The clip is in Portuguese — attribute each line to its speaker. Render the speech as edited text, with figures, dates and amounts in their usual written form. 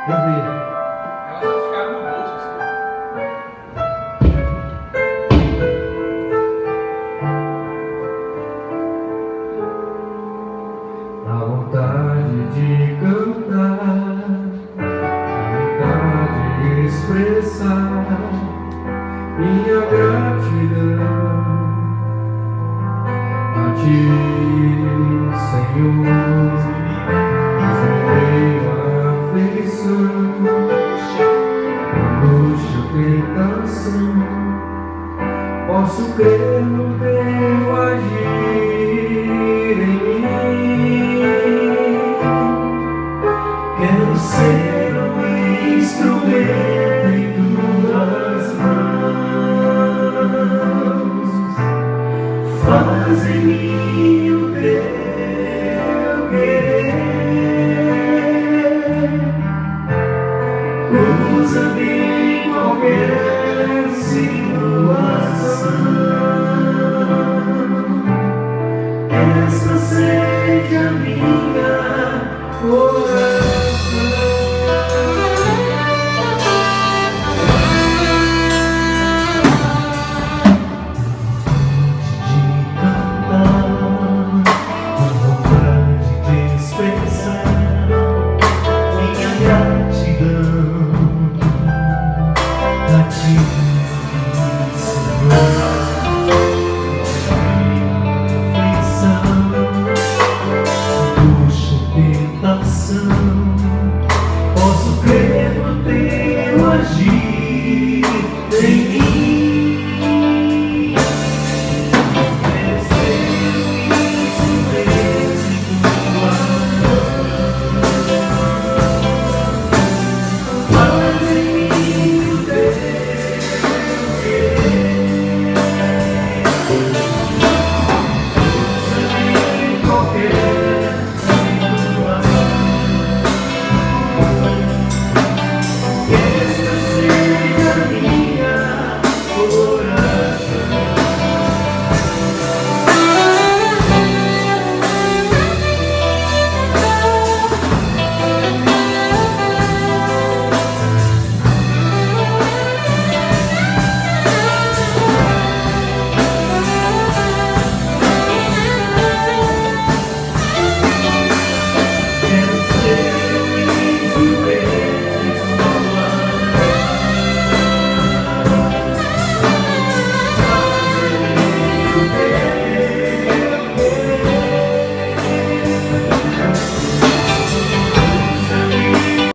Speaker 1: Eu vi.
Speaker 2: Elas só ficaram no bolso, assim.
Speaker 1: A vontade de cantar, a vontade de expressar minha gratidão a Ti, Senhor. Mas em meio à aflição, angústia, tentação, posso crer no Teu agir em mim. Quero ser um instrumento em Tuas mãos. Faz em mim o Teu querer. Usa-me em qualquer situação.